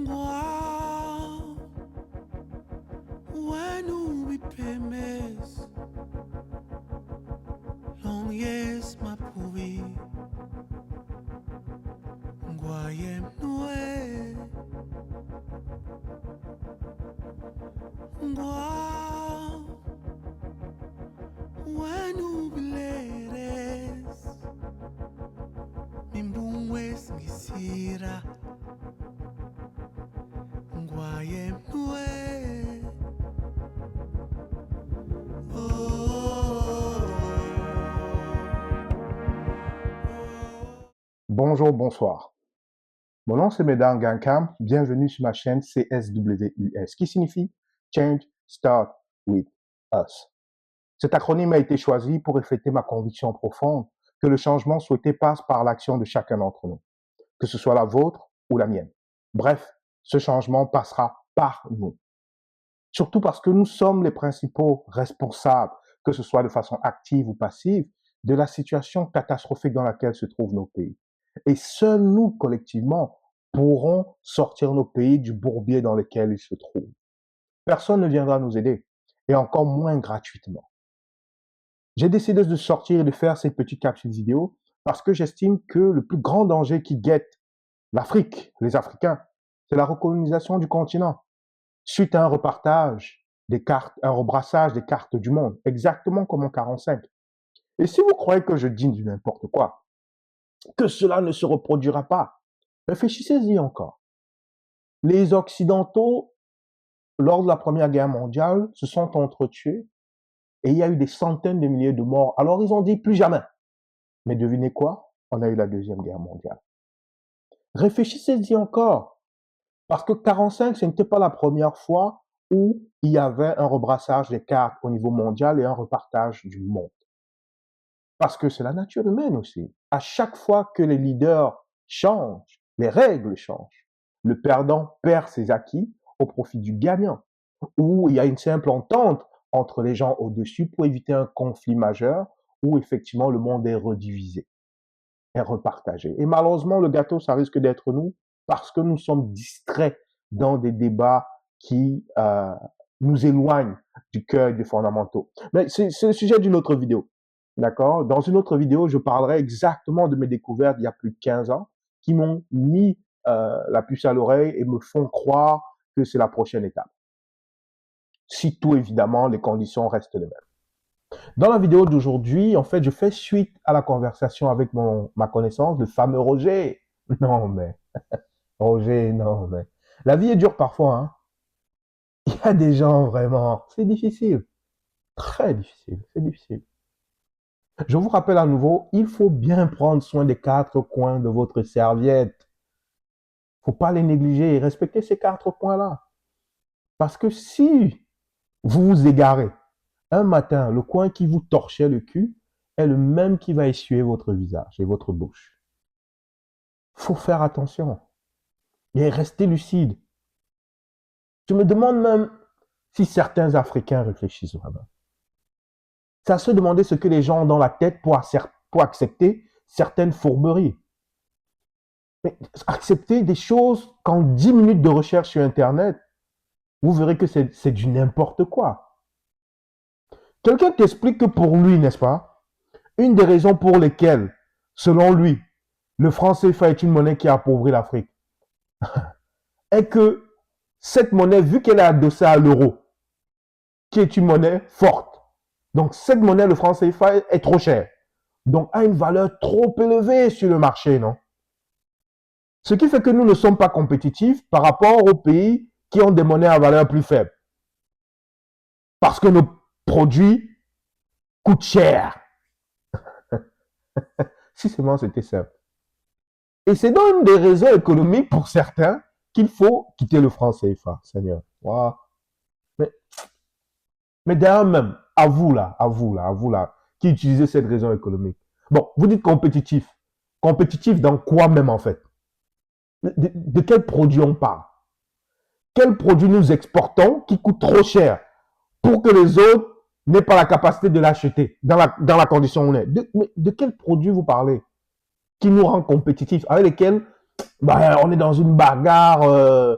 Wow, when we premise, long yes ma pouvi, guayem noe, wow, when we leres, mimbungwes ngisira, guayem noe. Bonjour, bonsoir. Mon nom c'est Medan Gankam. Bienvenue sur ma chaîne CSWUS, qui signifie Change Start With Us. Cet acronyme a été choisi pour refléter ma conviction profonde que le changement souhaité passe par l'action de chacun d'entre nous, que ce soit la vôtre ou la mienne. Bref, ce changement passera par nous. Surtout parce que nous sommes les principaux responsables, que ce soit de façon active ou passive, de la situation catastrophique dans laquelle se trouvent nos pays. Et seuls nous, collectivement, pourrons sortir nos pays du bourbier dans lequel ils se trouvent. Personne ne viendra nous aider, et encore moins gratuitement. J'ai décidé de sortir et de faire cette petite capsule vidéo parce que j'estime que le plus grand danger qui guette l'Afrique, les Africains, c'est la recolonisation du continent, suite à un repartage des cartes, un rebrassage des cartes du monde, exactement comme en 45. Et si vous croyez que je dis du n'importe quoi, que cela ne se reproduira pas, réfléchissez-y encore. Les Occidentaux, lors de la Première Guerre mondiale, se sont entretués et il y a eu des centaines de milliers de morts. Alors ils ont dit plus jamais. Mais devinez quoi? On a eu la Deuxième Guerre mondiale. Réfléchissez-y encore. Parce que 45, ce n'était pas la première fois où il y avait un rebrassage des cartes au niveau mondial et un repartage du monde. Parce que c'est la nature humaine aussi. À chaque fois que les leaders changent, les règles changent. Le perdant perd ses acquis au profit du gagnant. Ou il y a une simple entente entre les gens au-dessus pour éviter un conflit majeur où effectivement le monde est redivisé, est repartagé. Et malheureusement, le gâteau, ça risque d'être nous parce que nous sommes distraits dans des débats qui nous éloignent du cœur et des fondamentaux. Mais c'est le sujet d'une autre vidéo. D'accord? Dans une autre vidéo, je parlerai exactement de mes découvertes il y a plus de 15 ans qui m'ont mis la puce à l'oreille et me font croire que c'est la prochaine étape. Si tout, évidemment, les conditions restent les mêmes. Dans la vidéo d'aujourd'hui, en fait, je fais suite à la conversation avec ma connaissance, le fameux Roger. Non, mais, Roger, non, mais. La vie est dure parfois, hein. Il y a des gens vraiment, c'est difficile. Très difficile, c'est difficile. Je vous rappelle à nouveau, il faut bien prendre soin des 4 coins de votre serviette. Faut pas les négliger et respecter ces 4 coins-là. Parce que si vous vous égarez, un matin, le coin qui vous torchait le cul est le même qui va essuyer votre visage et votre bouche. Faut faire attention et rester lucide. Je me demande même si certains Africains réfléchissent vraiment. C'est à se demander ce que les gens ont dans la tête pour accepter certaines fourberies. Mais accepter des choses qu'en 10 minutes de recherche sur Internet, vous verrez que c'est du n'importe quoi. Quelqu'un t'explique que pour lui, n'est-ce pas, une des raisons pour lesquelles, selon lui, le franc CFA est une monnaie qui a appauvri l'Afrique, est que cette monnaie, vu qu'elle est adossée à l'euro, qui est une monnaie forte, donc cette monnaie, le franc CFA, est trop cher, donc a une valeur trop élevée sur le marché, non? Ce qui fait que nous ne sommes pas compétitifs par rapport aux pays qui ont des monnaies à valeur plus faible. Parce que nos produits coûtent cher. Si seulement c'était simple. Et c'est donc des raisons économiques pour certains qu'il faut quitter le franc CFA, Seigneur. Wow. Mais d'ailleurs même, à vous là, qui utilisez cette raison économique. Bon, vous dites compétitif. Compétitif dans quoi même en fait? De quel produit on parle? Quel produit nous exportons qui coûte trop cher pour que les autres n'aient pas la capacité de l'acheter dans la condition où on est? De quel produit vous parlez? qui nous rend compétitifs, avec lesquels on est dans une bagarre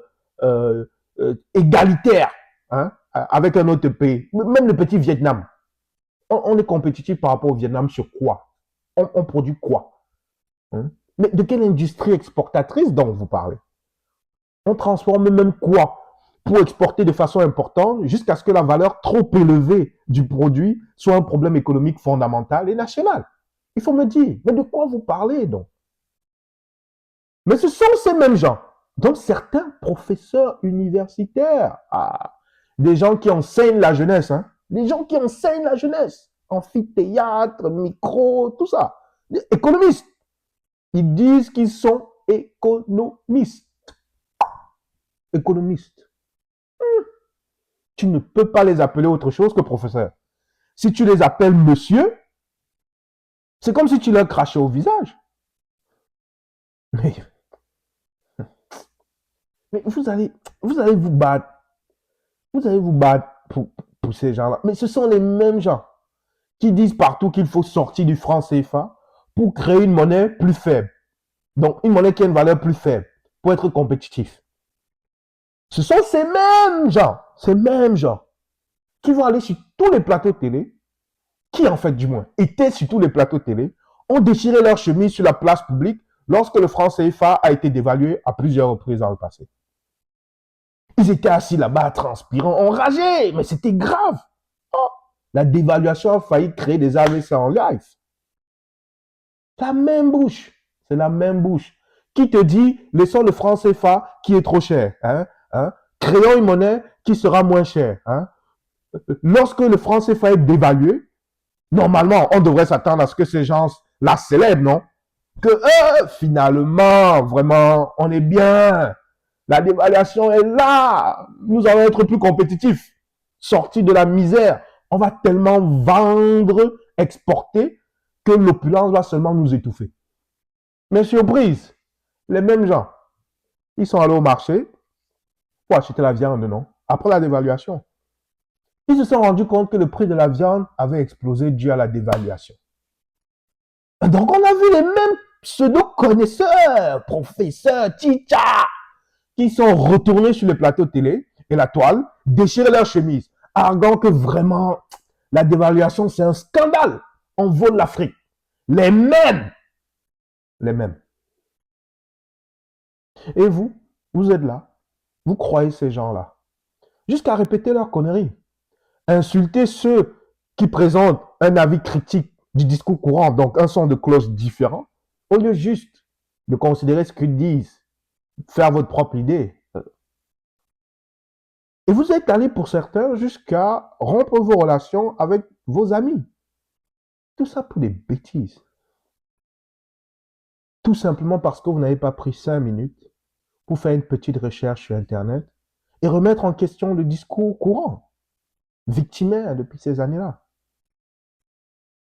égalitaire, hein, avec un autre pays. Même le petit Vietnam. On est compétitif par rapport au Vietnam sur quoi? On produit quoi? Hein? Mais de quelle industrie exportatrice dont vous parlez? On transforme même quoi pour exporter de façon importante jusqu'à ce que la valeur trop élevée du produit soit un problème économique fondamental et national. Il faut me dire, mais de quoi vous parlez donc? Mais ce sont ces mêmes gens, donc certains professeurs universitaires, des gens qui enseignent la jeunesse, hein, des gens qui enseignent la jeunesse, amphithéâtre, micro, tout ça, des économistes, ils disent qu'ils sont économistes. Économistes. Tu ne peux pas les appeler autre chose que professeurs. Si tu les appelles monsieur, c'est comme si tu leur crachais au visage. Mais vous allez vous battre. Vous allez vous battre pour ces gens-là. Mais ce sont les mêmes gens qui disent partout qu'il faut sortir du franc CFA pour créer une monnaie plus faible. Donc, une monnaie qui a une valeur plus faible pour être compétitif. Ce sont ces mêmes gens qui vont aller sur tous les plateaux télé, qui en fait du moins étaient sur tous les plateaux télé, ont déchiré leur chemise sur la place publique lorsque le franc CFA a été dévalué à plusieurs reprises dans le passé. Ils étaient assis là-bas, transpirant, enragés, mais c'était grave. Oh, la dévaluation a failli créer des AVC en live. La même bouche, c'est la même bouche. Qui te dit, laissons le franc CFA qui est trop cher, créons une monnaie qui sera moins chère. Lorsque le franc CFA est dévalué, normalement, on devrait s'attendre à ce que ces gens-là célèbrent, non? Que finalement, vraiment, on est bien. La dévaluation est là. Nous allons être plus compétitifs. Sortis de la misère. On va tellement vendre, exporter, que l'opulence va seulement nous étouffer. Mais surprise, les mêmes gens, ils sont allés au marché pour acheter la viande, non? Après la dévaluation. Ils se sont rendus compte que le prix de la viande avait explosé dû à la dévaluation. Donc on a vu les mêmes pseudo-connaisseurs, professeurs, teachers, qui sont retournés sur les plateaux télé et la toile, déchirer leur chemise, arguant que vraiment, la dévaluation, c'est un scandale. On vole l'Afrique. Les mêmes. Et vous êtes là, vous croyez ces gens-là, jusqu'à répéter leurs conneries. Insulter ceux qui présentent un avis critique du discours courant, donc un son de cloche différent, au lieu juste de considérer ce qu'ils disent, faire votre propre idée. Et vous êtes allé pour certains jusqu'à rompre vos relations avec vos amis. Tout ça pour des bêtises. Tout simplement parce que vous n'avez pas pris 5 minutes pour faire une petite recherche sur Internet et remettre en question le discours courant, victimaire depuis ces années-là.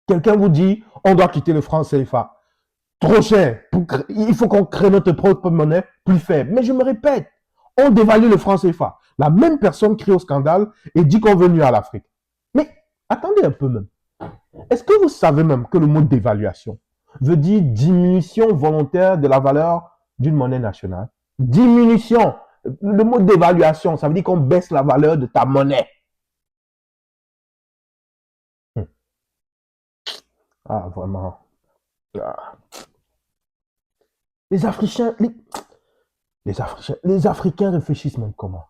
Quelqu'un vous dit, on doit quitter le franc CFA. Trop cher. Il faut qu'on crée notre propre monnaie plus faible. Mais je me répète, on dévalue le franc CFA. La même personne crie au scandale et dit qu'on veut nuire à l'Afrique. Mais attendez un peu même. Est-ce que vous savez même que le mot dévaluation veut dire diminution volontaire de la valeur d'une monnaie nationale? Diminution. Le mot dévaluation, ça veut dire qu'on baisse la valeur de ta monnaie. Ah, vraiment. Ah. Les Africains réfléchissent même comment?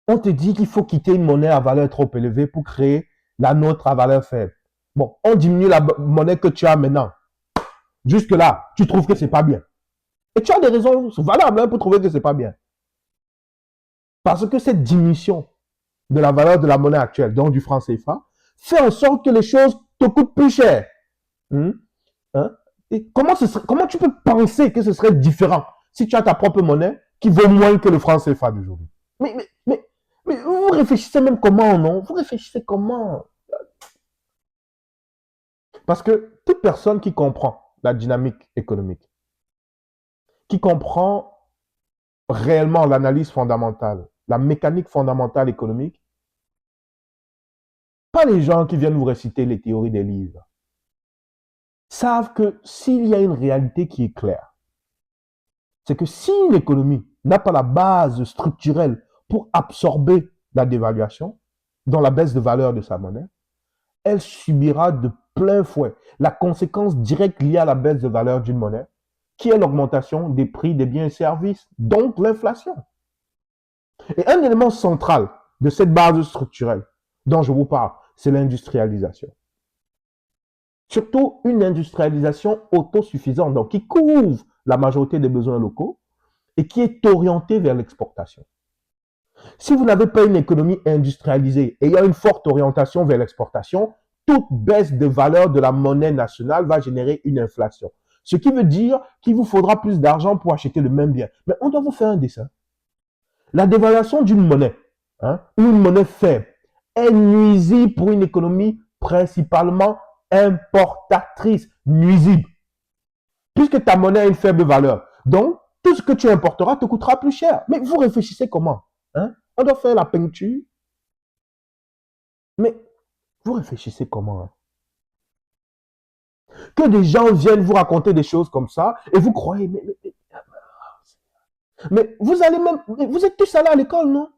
On te dit qu'il faut quitter une monnaie à valeur trop élevée pour créer la nôtre à valeur faible. Bon, on diminue la monnaie que tu as maintenant. Jusque-là, tu trouves que c'est pas bien. Et tu as des raisons valables pour trouver que c'est pas bien. Parce que cette diminution de la valeur de la monnaie actuelle, donc du franc CFA, fait en sorte que les choses te coûtent plus cher. Et comment tu peux penser que ce serait différent si tu as ta propre monnaie qui vaut moins que le franc CFA d'aujourd'hui? Mais vous réfléchissez même comment, non? Vous réfléchissez comment? Parce que toute personne qui comprend la dynamique économique, qui comprend réellement l'analyse fondamentale, la mécanique fondamentale économique, pas les gens qui viennent vous réciter les théories des livres. savent que s'il y a une réalité qui est claire, c'est que si une économie n'a pas la base structurelle pour absorber la dévaluation, dans la baisse de valeur de sa monnaie, elle subira de plein fouet la conséquence directe liée à la baisse de valeur d'une monnaie, qui est l'augmentation des prix des biens et services, donc l'inflation. Et un élément central de cette base structurelle dont je vous parle, c'est l'industrialisation. Surtout une industrialisation autosuffisante, donc qui couvre la majorité des besoins locaux et qui est orientée vers l'exportation. Si vous n'avez pas une économie industrialisée et il y a une forte orientation vers l'exportation, toute baisse de valeur de la monnaie nationale va générer une inflation. Ce qui veut dire qu'il vous faudra plus d'argent pour acheter le même bien. Mais on doit vous faire un dessin. La dévaluation d'une monnaie, ou une monnaie faible, est nuisible pour une économie principalement importatrice, nuisible, puisque ta monnaie a une faible valeur. Donc, tout ce que tu importeras te coûtera plus cher. Mais vous réfléchissez comment? On doit faire la peinture. Mais vous réfléchissez comment? Que des gens viennent vous raconter des choses comme ça et vous croyez, mais vous allez même, vous êtes tous allés à l'école, non?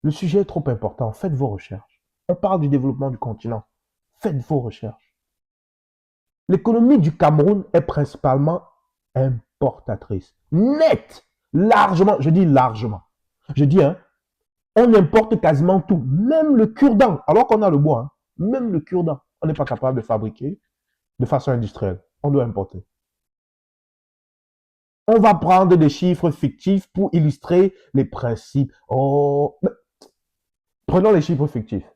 Le sujet est trop important. Faites vos recherches. On parle du développement du continent. Faites vos recherches. L'économie du Cameroun est principalement importatrice. Net. Largement. Je dis largement. Je dis, on importe quasiment tout. Même le cure-dent. Alors qu'on a le bois. Même le cure-dent. On n'est pas capable de fabriquer de façon industrielle. On doit importer. On va prendre des chiffres fictifs pour illustrer les principes. Prenons les chiffres fictifs.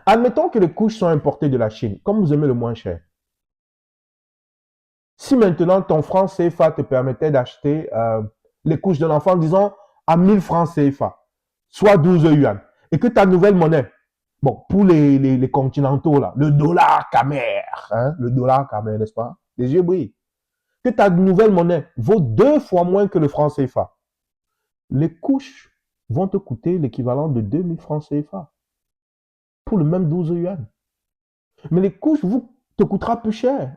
Admettons que les couches sont importées de la Chine, comme vous aimez le moins cher. Si maintenant ton franc CFA te permettait d'acheter les couches d'un enfant, disons, à 1000 francs CFA, soit 12 yuan, et que ta nouvelle monnaie, bon, pour les continentaux, là, le dollar Khmer, le dollar Khmer, n'est-ce pas? Les yeux brillent. Que ta nouvelle monnaie vaut 2 fois moins que le franc CFA. Les couches vont te coûter l'équivalent de 2000 francs CFA pour le même 12 yuan. Mais les couches te coûtera plus cher.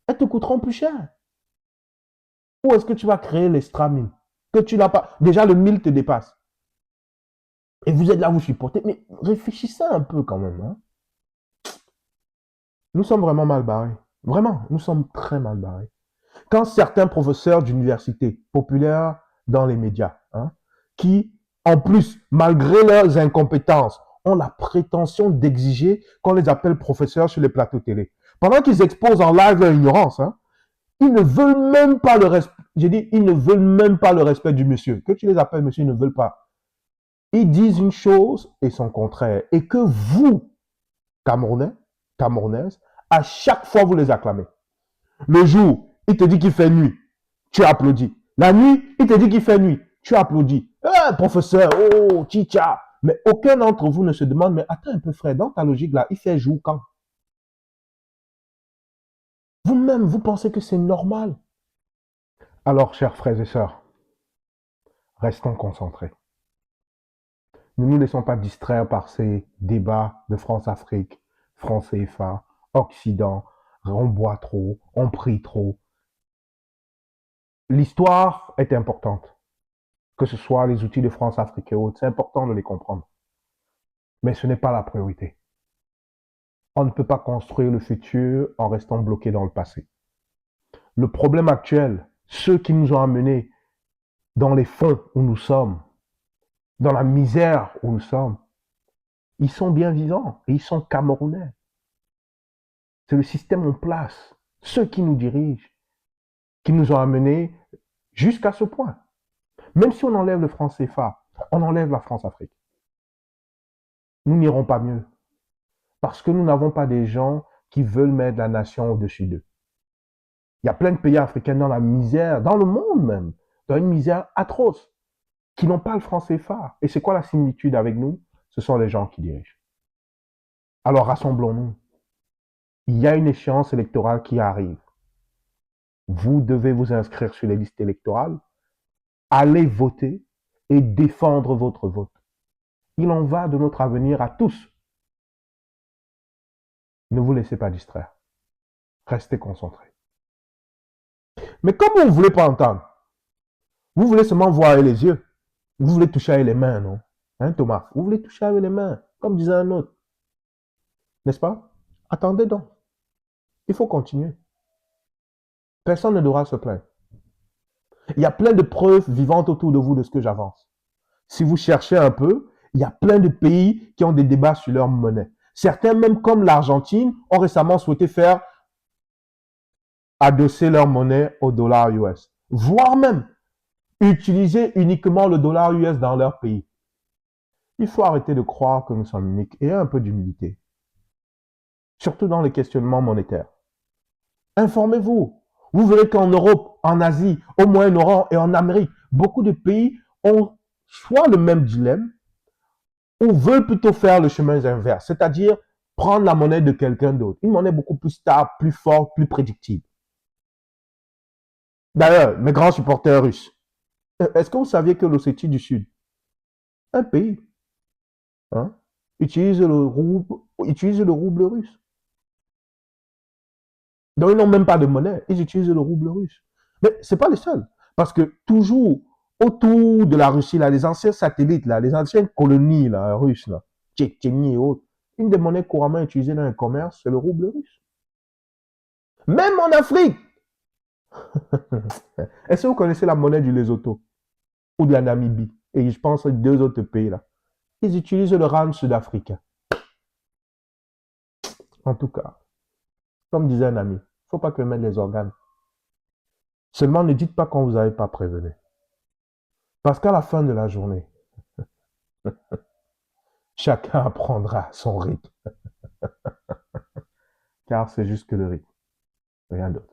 Elles te coûteront plus cher. Où est-ce que tu vas créer l'extra 1000? Que tu n'as pas. Déjà, le 1000 te dépasse. Et vous êtes là, vous supportez. Mais réfléchissez un peu quand même. Nous sommes vraiment mal barrés. Vraiment, nous sommes très mal barrés. Quand certains professeurs d'université populaires dans les médias, qui, en plus, malgré leurs incompétences, ont la prétention d'exiger qu'on les appelle professeurs sur les plateaux télé. Pendant qu'ils exposent en live leur ignorance, ils ne veulent même pas le respect. J'ai dit, ils ne veulent même pas le respect du monsieur. Que tu les appelles monsieur, ils ne veulent pas. Ils disent une chose et son contraire. Et que vous, Camerounais, Camerounaises, à chaque fois vous les acclamez. Le jour, il te dit qu'il fait nuit, tu applaudis. La nuit, il te dit qu'il fait nuit, tu applaudis. Professeur, oh, chicha. Mais aucun d'entre vous ne se demande, mais attends un peu frère, dans ta logique là, il fait jour quand? Vous-même, vous pensez que c'est normal? Alors, chers frères et sœurs, restons concentrés. Ne nous laissons pas distraire par ces débats de France-Afrique, France-CFA, Occident, on boit trop, on prie trop. L'histoire est importante, que ce soit les outils de France-Afrique et autres, c'est important de les comprendre. Mais ce n'est pas la priorité. On ne peut pas construire le futur en restant bloqué dans le passé. Le problème actuel, ceux qui nous ont amenés dans les fonds où nous sommes, dans la misère où nous sommes, ils sont bien vivants et ils sont camerounais. C'est le système en place, ceux qui nous dirigent, qui nous ont amenés jusqu'à ce point. Même si on enlève le franc CFA, on enlève la France-Afrique. Nous n'irons pas mieux. Parce que nous n'avons pas des gens qui veulent mettre la nation au-dessus d'eux. Il y a plein de pays africains dans la misère, dans le monde même, dans une misère atroce, qui n'ont pas le franc CFA. Et c'est quoi la similitude avec nous? Ce sont les gens qui dirigent. Alors rassemblons-nous. Il y a une échéance électorale qui arrive. Vous devez vous inscrire sur les listes électorales, aller voter et défendre votre vote. Il en va de notre avenir à tous. Ne vous laissez pas distraire. Restez concentrés. Mais comme vous ne voulez pas entendre, vous voulez seulement voir avec les yeux. Vous voulez toucher avec les mains, non? Hein, Thomas? Vous voulez toucher avec les mains, comme disait un autre. N'est-ce pas? Attendez donc. Il faut continuer. Personne ne devra se plaindre. Il y a plein de preuves vivantes autour de vous de ce que j'avance. Si vous cherchez un peu, il y a plein de pays qui ont des débats sur leur monnaie. Certains, même comme l'Argentine, ont récemment souhaité faire adosser leur monnaie au dollar US, voire même utiliser uniquement le dollar US dans leur pays. Il faut arrêter de croire que nous sommes uniques et un peu d'humilité, surtout dans les questionnements monétaires. Informez-vous. Vous verrez qu'en Europe, en Asie, au Moyen-Orient et en Amérique, beaucoup de pays ont soit le même dilemme ou veulent plutôt faire le chemin inverse, c'est-à-dire prendre la monnaie de quelqu'un d'autre. Une monnaie beaucoup plus stable, plus forte, plus prédictible. D'ailleurs, mes grands supporters russes, est-ce que vous saviez que l'Ossétie du Sud, un pays, hein, utilise le rouble russe? Donc, ils n'ont même pas de monnaie, ils utilisent le rouble russe. Mais ce n'est pas les seuls, parce que toujours autour de la Russie, là, les anciens satellites, là, les anciennes colonies là, russes, là, Tchétchénie et autres, une des monnaies couramment utilisées dans le commerce, c'est le rouble russe. Même en Afrique. Est-ce que vous connaissez la monnaie du Lesotho ou de la Namibie? Et je pense aux deux autres pays là. Ils utilisent le rand sud-africain. En tout cas, comme disait un ami, il ne faut pas que mettre les organes. Seulement ne dites pas qu'on ne vous avait pas prévenu. Parce qu'à la fin de la journée, chacun apprendra son rythme. Car c'est juste que le rythme, rien d'autre.